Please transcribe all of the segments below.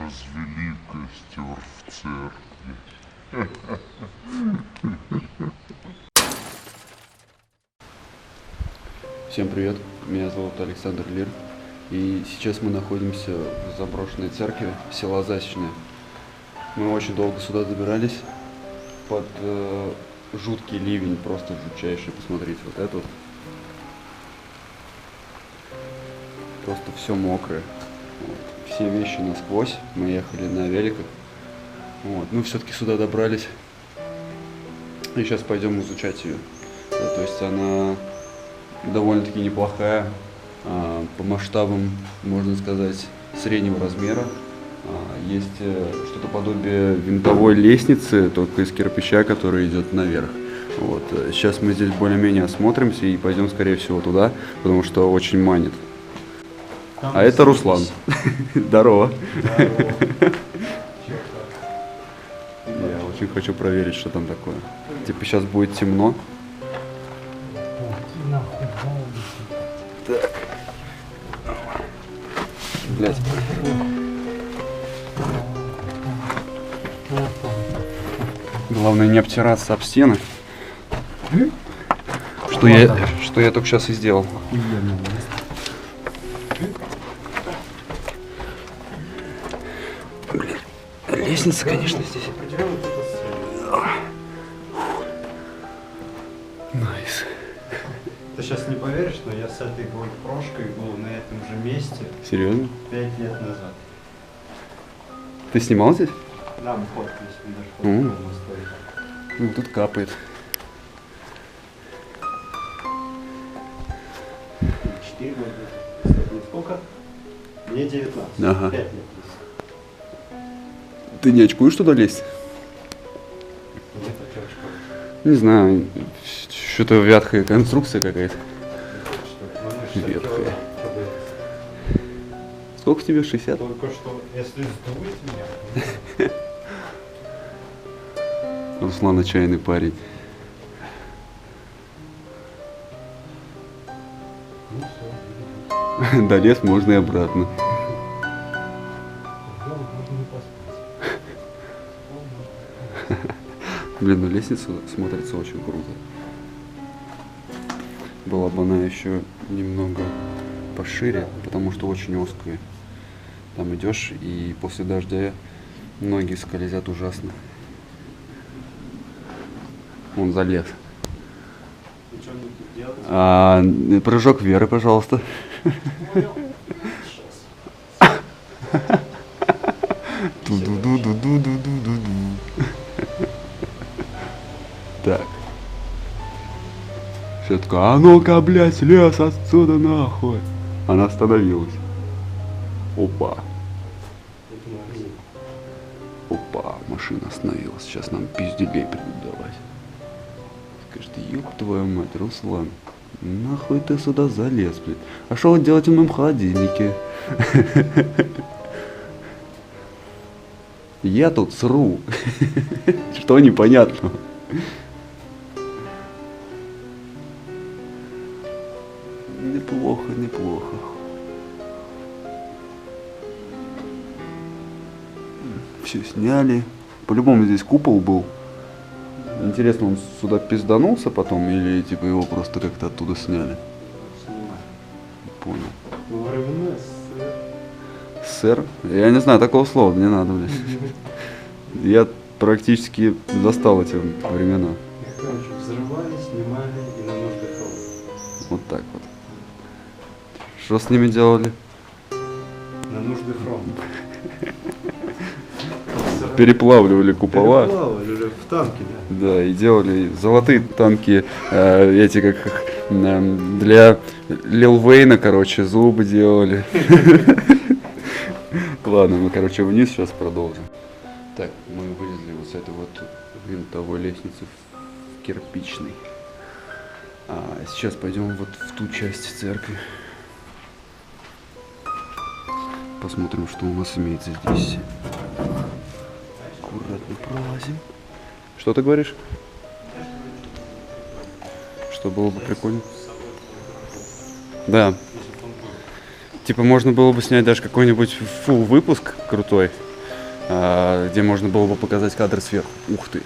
развели костер в церкви. Всем привет, меня зовут Александр Лир, и сейчас мы находимся в заброшенной церкви села Засечное. Мы очень долго сюда добирались, под жуткий ливень, просто жутчайший, посмотрите, вот это вот. Просто все мокрое, вот. Все вещи насквозь, мы ехали на великах, вот. Мы все-таки сюда добрались, и сейчас пойдем изучать ее, то есть она довольно-таки неплохая, по масштабам, можно сказать, среднего размера. Есть что-то подобие винтовой лестницы, только из кирпича, которая идет наверх. Вот. Сейчас мы здесь более-менее осмотримся и пойдем, скорее всего, туда, потому что очень манит. А это Руслан. Здорово. Я очень хочу проверить, что там такое. Типа сейчас будет темно. Так. Блять. Главное не обтираться об стены. Что я только сейчас и сделал. Блин, лестница, конечно, здесь. Найс. Ты сейчас не поверишь, но я с этой GoPro-шкой был на этом же месте Серьезно? 5 лет назад. Ты снимал здесь? Да, мы фоткались, мы даже фоткали на истории. Ну, тут капает. 4 года. Кстати, сколько? Мне 19. Ага. 5 лет. Ты не очкуешь туда лезть? Нет, а чё очков? Не знаю, что-то вятхая конструкция какая-то. Ветхая. Сколько тебе? 60? Только что, если сдует меня... Руслан отчаянный парень. Ну все. Долез можно и обратно. Блин, ну лестница смотрится очень круто. Была бы она еще немного пошире, потому что очень узкая. Там идешь, и после дождя ноги скользят ужасно. Он залез. И что мне тут делать? Прыжок веры, пожалуйста. Ду-ду-ду-ду-ду-ду-ду-ду. Так. Все такое, а ну-ка, блядь, слез отсюда нахуй. Она остановилась. Опа. Это магазин. Опа, машина остановилась. Сейчас нам пизделей придут давать. Скажет, ёб твою мать, Руслан, нахуй ты сюда залез, блядь? А что вы делаете в моем холодильнике? Я тут сру. Что непонятно? Неплохо, неплохо. Все сняли. По-любому здесь купол был. Интересно, он сюда пизданулся потом или типа его просто как-то оттуда сняли? Снимай. Понял. Во времена Сэр? Я не знаю такого слова, не надо, блядь. Я практически застал эти времена. их, короче, взрывали, снимали и на нужды фронта. Вот так вот. Что с ними делали? На нужды фронта. Переплавливали купола. Переплавали уже в танке, да. Да, и делали золотые танки, эти как их, для Лил Вейна, короче, зубы делали. Ладно, мы, короче, вниз сейчас продолжим. Так, мы вылезли вот с этой вот винтовой лестницы в кирпичной. А сейчас пойдем вот в ту часть церкви. Посмотрим, что у нас имеется здесь. Аккуратно пролазим. Что ты говоришь? Что было бы прикольно? Да. Типа можно было бы снять даже какой-нибудь фулл выпуск крутой. где можно было бы показать кадры сверху. Ух ты!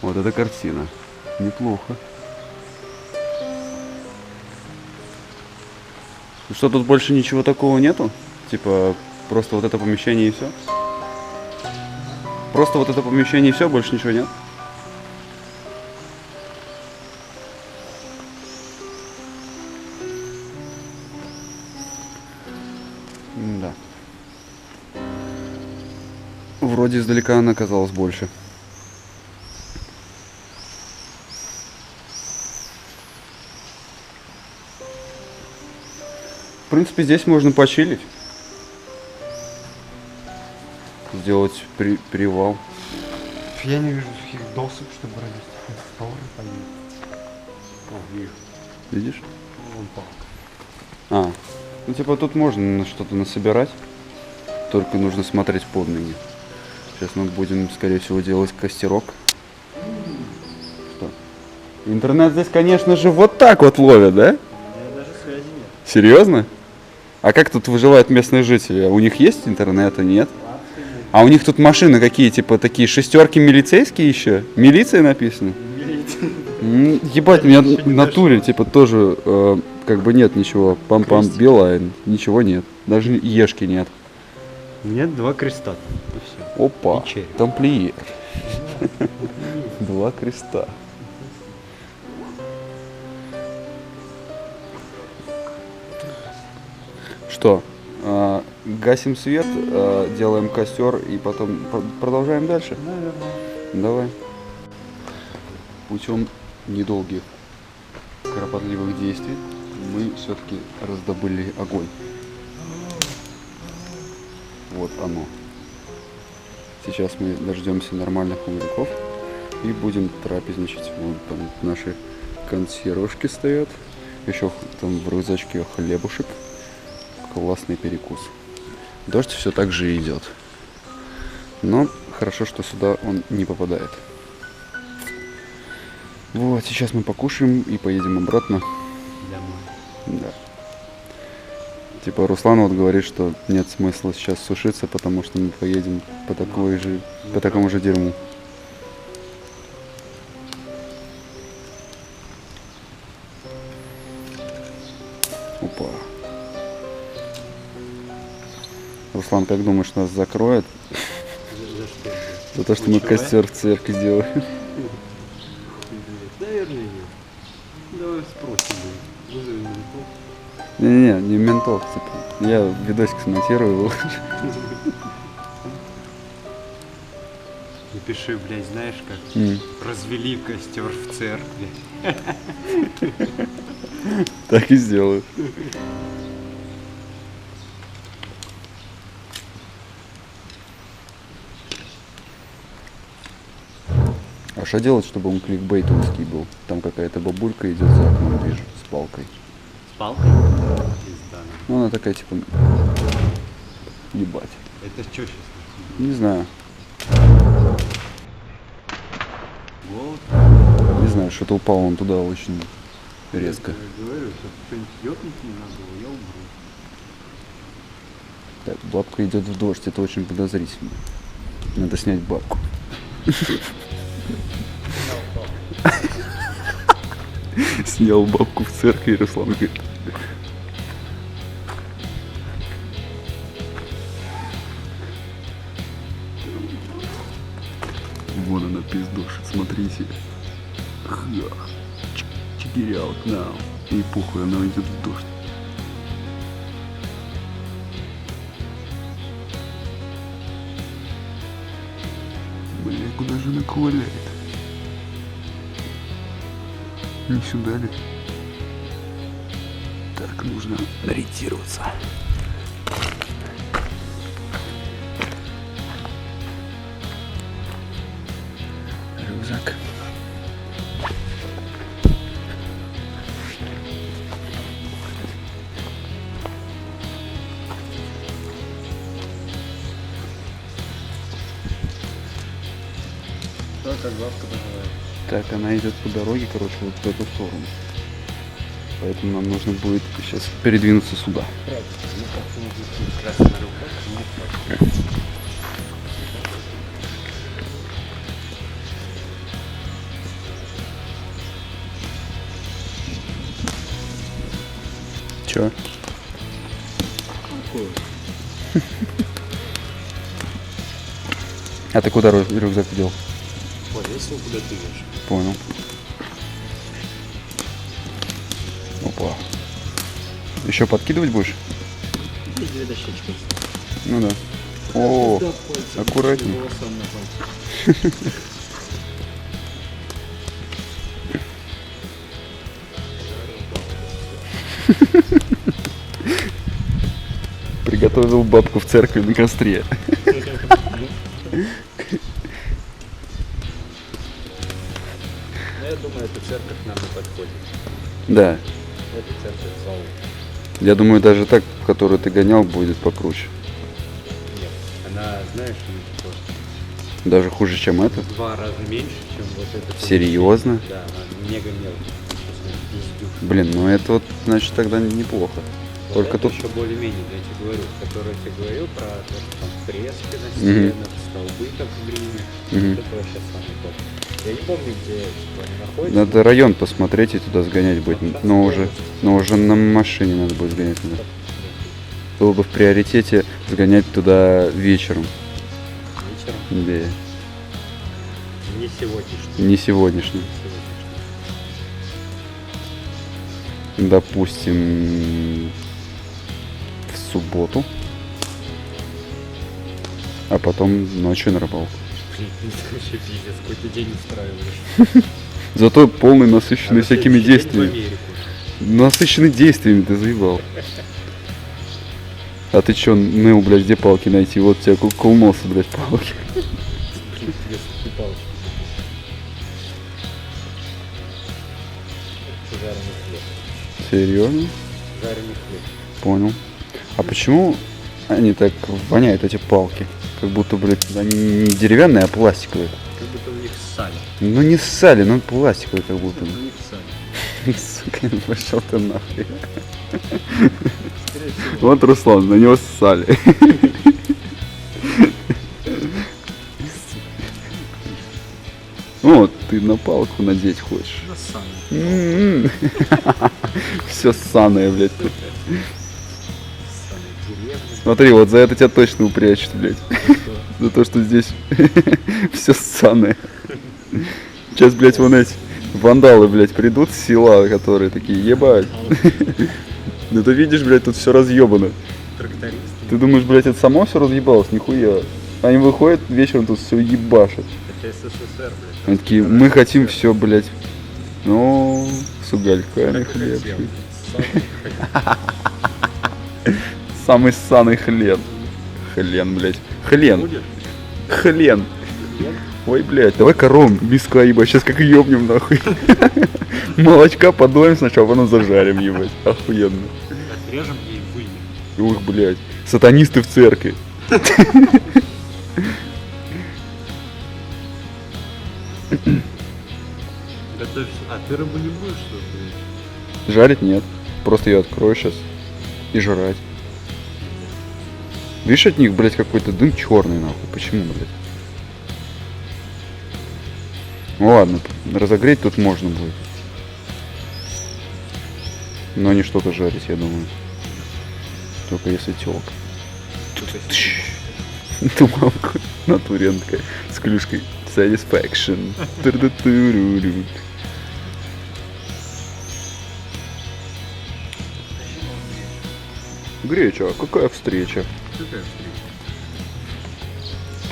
Вот эта картина. Неплохо. Ну что, тут больше ничего такого нету? Типа, просто вот это помещение и все? Просто вот это помещение и все, больше ничего нет? Да. Вроде издалека она казалась больше. В принципе, здесь можно почилить. Сделать привал. Я не вижу сухих досок, чтобы родить столы поесть. О, вижу. Видишь? Вон палка. А, ну типа тут можно что-то насобирать. Только нужно смотреть под ноги. Сейчас мы будем, скорее всего, делать костерок. Что? Интернет здесь, конечно же, вот так вот ловит, да? У меня даже связи нет. Серьезно? А как тут выживают местные жители? У них есть интернета? Нет? А у них тут машины какие, типа такие шестерки милицейские еще? Милиция написано? Ебать, у меня в натуре, типа, тоже как бы нет ничего. Пам-пам, Билайн, ничего нет. Даже ешки нет. Нет, 2 креста там, и все. Опа, И череп. тамплиер. 2 креста. Что? Гасим свет, делаем костер и потом продолжаем дальше? Наверное. Давай. Путем недолгих кропотливых действий мы все-таки раздобыли огонь. Вот оно. Сейчас мы дождемся нормальных угольков и будем трапезничать. Вон там наши консервышки стоят. Еще там в рюкзачке хлебушек. Классный перекус. Дождь все так же идет. Но хорошо, что сюда он не попадает. Вот, сейчас мы покушаем и поедем обратно. Домой. Да. Типа Руслан вот говорит, что нет смысла сейчас сушиться, потому что мы поедем по такому же дерьму. Опа. Руслан, как думаешь, нас закроют? За что? За то, что мы Ничего. костер в церкви сделаем. Наверное, нет. Давай спросим. Вызовем ментов. Не-не-не, не ментов, типа. Я видосик смонтирую, выложу. Напиши, блядь, знаешь как? Развели костер в церкви. Так и сделаю. А что делать, чтобы он кликбейтовский был? Там какая-то бабулька идет за окном, вижу, с палкой. С палкой? Пизда. Ну, она такая, типа, ебать. Это что сейчас? Не знаю. Вот. Не знаю, что-то упало он туда очень резко. Я говорю, что кто-нибудь ёбнуть не надо, я умру. Так, бабка идет в дождь, это очень подозрительно. Надо снять бабку. Снял бабку в церкви, и Руслан говорит. Вон она пиздушит, смотрите. Check it out now. И похуй, она идет в дождь. Бля, куда же она ковыляет? Не сюда ли? Так, нужно ориентироваться. Рюкзак. Что, как бабка называется? Так, она идет по дороге, короче, вот в эту сторону. Поэтому нам нужно будет сейчас передвинуться сюда. Ну, как-то нужно красный рюкзак, Чё? А ты куда рюкзак дел? Повесил, куда ты идешь. Понял. Опа. Еще подкидывать будешь? И две дощечки. Ну да. О, Да, пальцем, аккуратней. волосам на пальце. Приготовил бабку в церкви на костре. Ну, я думаю, эта церковь нам не подходит. Да. Эта церковь зал. Я думаю, даже так, которую ты гонял, будет покруче. Нет. Она, знаешь, ну, типа, Даже хуже, чем это. в 2 раза меньше, чем вот эта. Серьезно? Да, она мега мелкая. Пиздюк. Блин, ну это вот, значит, тогда неплохо. Вот Только это тут... еще более-менее, я тебе говорю, который я тебе говорил про то, что там фрески на стенах, столбы как в Риме. Мгм. Это вообще самый топ. Я не помню, где типа, они находятся. Надо район посмотреть и туда сгонять будет. Но уже на машине надо будет сгонять туда. Было бы в приоритете сгонять туда вечером. Вечером. Да. Не сегодняшний. Не сегодняшним. Допустим, в субботу. А потом ночью на рыбалку. Блин, ты вообще пиздец, какой-то день устраиваешь. Зато полный насыщенный А на всякими следующий день в действиями. Америку. Насыщенный действиями ты заебал. А ты чё, ныл, блядь, где палки найти? Вот у тебя кулносы, блядь, палки. Блин, тебе сухие палочки. Это жареный хлеб. Серьезно? Жареный хлеб. Понял. А почему они так воняют, эти палки? Как будто, блядь, они не деревянные, а пластиковые. Как будто в них ссали. Ну не ссали, но пластиковые как будто. В них ссали. Сука, пошел ты нахуй. Скорее всего. Вот Руслан, на него ссали. Вот, ты на палку надеть хочешь. Ссали. Все ссаное, блядь. тут. Ссали деревни. Смотри, вот за это тебя точно упрячут, блядь. За то, что здесь все ссаное. Сейчас, блядь, вон эти вандалы, блядь, придут с села, которые такие, ебать. Ну ты видишь, блядь, тут все разъебано. Трактористы. Ты думаешь, блядь, это само все разъебалось? Нихуя. Они выходят вечером, тут все ебашат. Это СССР, блядь. Они такие, мы хотим все, блядь. Ну, с угольками хлеб. Самый ссаный хлеб. Хлен, блядь. Хлен. Будешь? Хлен. Ой, блядь, давай коровам миска, ебать, сейчас как ёбнем, нахуй. Молочка подоем сначала, потом зажарим, ебать. Охуенно. Отрежем и вынем. Ух, блядь. Сатанисты в церкви. Готовься. А, ты рыбу не будешь, что ли? Жарить нет. Просто ее открою сейчас и жрать. Видишь, от них, блядь, какой-то дым черный, нахуй. Почему, блядь? Ну ладно, разогреть тут можно будет. Но не что-то жарить, я думаю. Только если телка. Туманку на туренка с клюшкой Satisfaction. Ту-ду-ту-ру-ру. Греча, какая встреча? Какая встреча?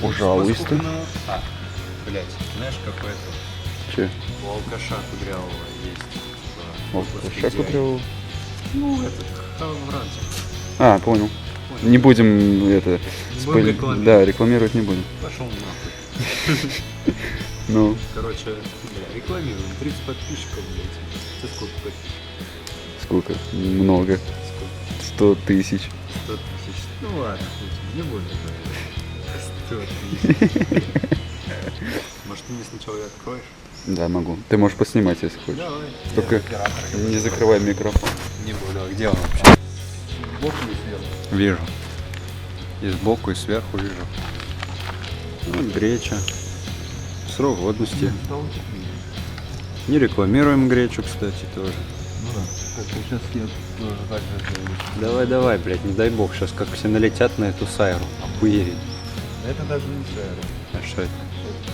Пожалуйста. А, блядь, знаешь, какой это? Че? У алкаша кудрявого есть. Алкаша кудрявого? Ну, этот, Хавранцев. А, понял. Не будем это... Не будем рекламировать. Да, рекламировать не будем. Пошел нахуй. Ну, Короче, бля, рекламируем. 30 подписчиков, блядь. Ты сколько подписчиков? сколько? Много. Сколько? 100 тысяч. 100 тысяч. Ну ладно, хоть не будем говорить. 100 тысяч. Может, ты мне сначала ее откроешь? Да, могу. Ты можешь поснимать, если хочешь. Давай. Только не закрывай микрофон. Не буду. А где он вообще? Сбоку или сверху? Вижу. И сбоку, и сверху вижу. Ну, греча. Срок годности. Не рекламируем гречу, кстати, тоже. Ну да. Сейчас я тоже так же сделаю. Давай, блядь, не дай бог, сейчас как все налетят на эту сайру. Охуеть. Это даже не сайра. А что это? Это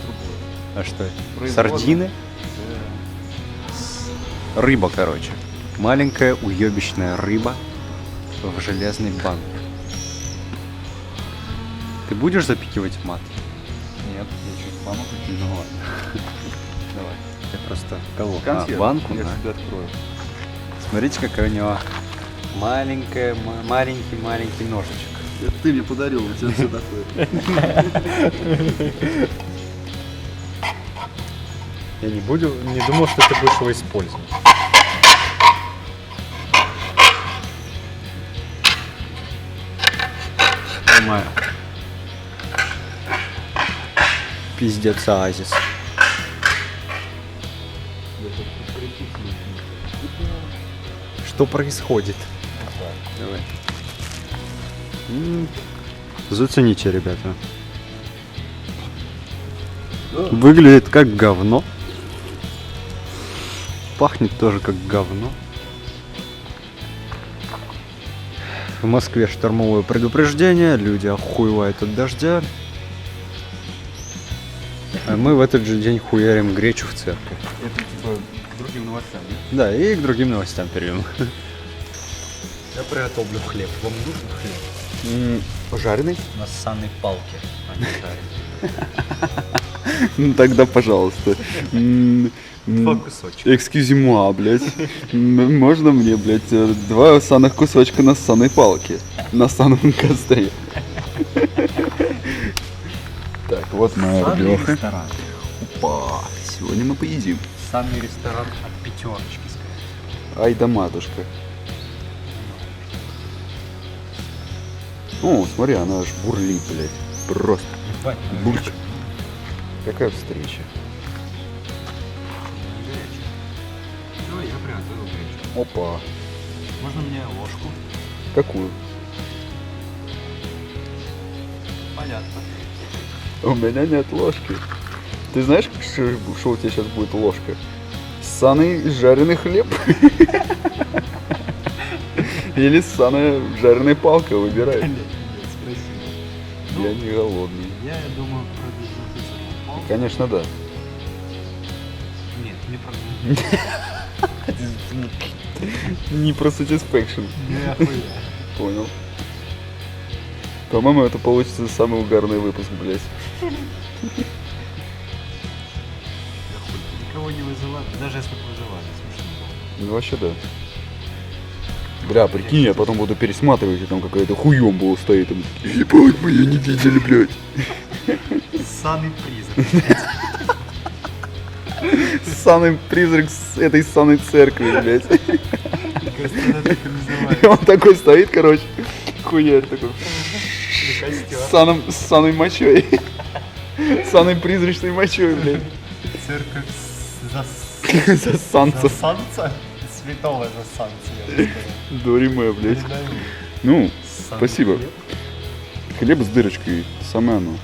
другое. А что это? Производная. Сардины? Рыба, короче. Маленькая уебищная рыба в железной банке. Ты будешь запикивать мат? Нет, я чуть маму хочу. Ну ладно. Давай. Я просто кого? Консерв. Банку, Я да? себе открою. Смотрите, какая у него маленький ножичек. Это ты мне подарил, у тебя все такое. Я не думал, что ты будешь его использовать. Нормально. Пиздец, оазис. Что происходит? Давай. Зацените, ребята. Выглядит как говно. Пахнет тоже как говно. В Москве штормовое предупреждение, люди охуевают от дождя. А мы в этот же день хуярим гречу в церкви. Это типа к другим новостям. Да, и к другим новостям перейдем. Я приготовлю хлеб. Вам нужен хлеб? Жареный? На ссаной палке, а не жареный. Ну тогда, пожалуйста. Два кусочка. Экскюзимуа, блядь. Можно мне, блядь, 2 санных кусочка на ссаной палке? На санном костре. Так, вот моя Ссаный рубеха. ресторан. Опа, сегодня мы поедим. Ссаный ресторан от пятерочки, скорее. Ай да матушка. О, смотри, она аж бурлит, блядь. Просто Ебать, бульчик. Какая встреча. Все, я приготовил гречу. Опа. Можно мне ложку? Какую? Понятно. У меня нет ложки. Ты знаешь, что у тебя сейчас будет ложка? Ссаный жареный хлеб. Или ссаная жареная палка, выбирай. Спасибо. Я не голодный. Я думаю про дезинфекцию. Конечно, да. Нет, не про Не про satisfaction. Не охуя. Понял. По-моему, это получится самый угарный выпуск, блядь. Никого не вызывали, даже если бы вызывали, смешно было. Ну вообще да. Бля, прикинь, я потом буду пересматривать, и там какая-то хуёмбула стоит. Там, ебать, мы её не видели, блядь. Ссаный призрак. Ссаный призрак с этой ссаной церкви, блядь. Кажется, она так и И называется. он такой стоит, короче, хуярь такой. Костер. С ссаной мочой. Ссаной призрачной мочой, блядь. Церковь Засанца. засанца? Святого засанца, я бы сказал. Дориме, блядь. Передаю. Ну, Ссаный спасибо. хлеб. Хлеб с дырочкой, самое оно.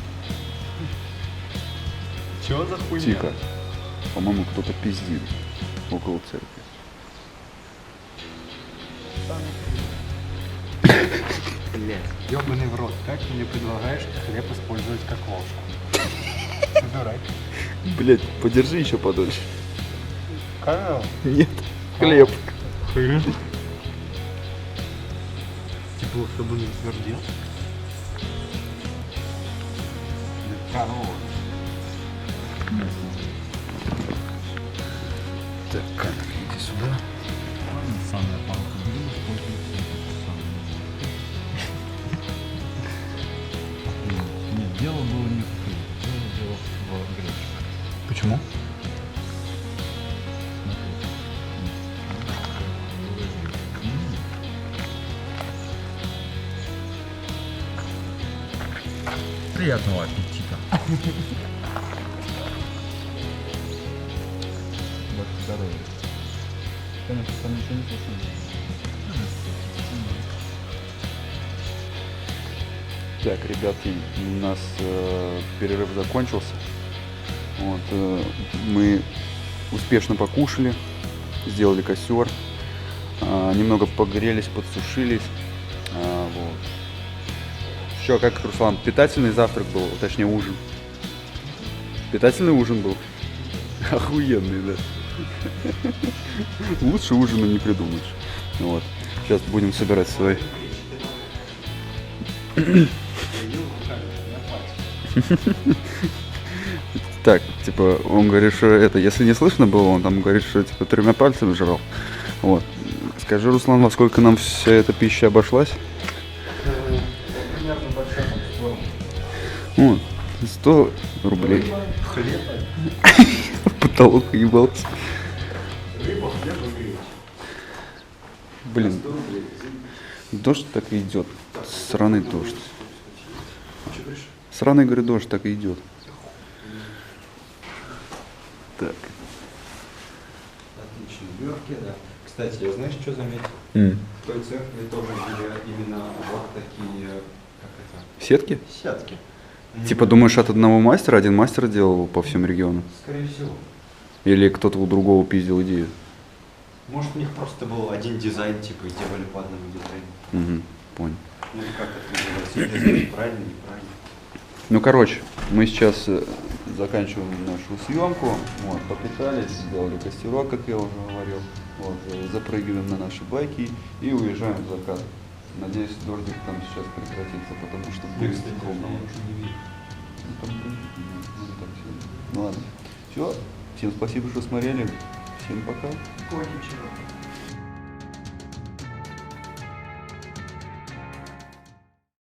Чё за хуйня? Тихо. По-моему, кто-то пиздит около церкви. Блять, ёбаный в рот, как ты мне предлагаешь хлеб использовать как ложку? Ты дурак. Блядь, подержи еще подольше. Канал. Нет, хлеб. Типа, чтобы он не твердел. Корова. Так, камера, иди сюда. Самая палка. Нет, дело было не в хлебе, дело в гречке. Почему? Приятного аппетита. Вот здоровье. Конечно, там ничего не слышно. Так, ребятки, у нас перерыв закончился. Вот, мы успешно покушали, сделали костер. Немного погрелись, подсушились. Вот. Еще как, Руслан, питательный завтрак был, точнее ужин. Питательный ужин был. Охуенный, да. Лучше ужина не придумаешь. Вот. Сейчас будем собирать свой. Так, типа, он говорит, что это, если не слышно было, он там говорит, что типа 3 пальцами жрал. Вот. Скажи, Руслан, во сколько нам вся эта пища обошлась? Примерно большая там Вот, 100 рублей. хлеб, Потолок ебался. рыба, хлеб и гречка. Блин. Дождь так и идет. Сраный дождь. Сраный, говорю, дождь так и идет. Так. Отлично. Легкие, да. Кстати, я знаешь, что заметил? В той церкви тоже были именно вот такие, как это, Сетки? сетки. Они Типа думаешь, от одного мастера, один мастер делал по всем регионам? Скорее всего. Или кто-то у другого пиздил идею? Может, у них просто был один дизайн, типа, и делали по одному дизайну. Угу, понял. Ну, и как это называется? Дизайн правильно, неправильно. Ну, короче, мы сейчас заканчиваем нашу съемку. Вот, попитались, сделали костерок, как я уже говорил. Вот, запрыгиваем на наши байки и уезжаем в закат. Надеюсь, дождик там сейчас прекратится, потому что будет холодно. Ну, там будет, ну, не так сильно. Ну ладно. Все. Всем спасибо, что смотрели. Всем пока. Ой, ничего.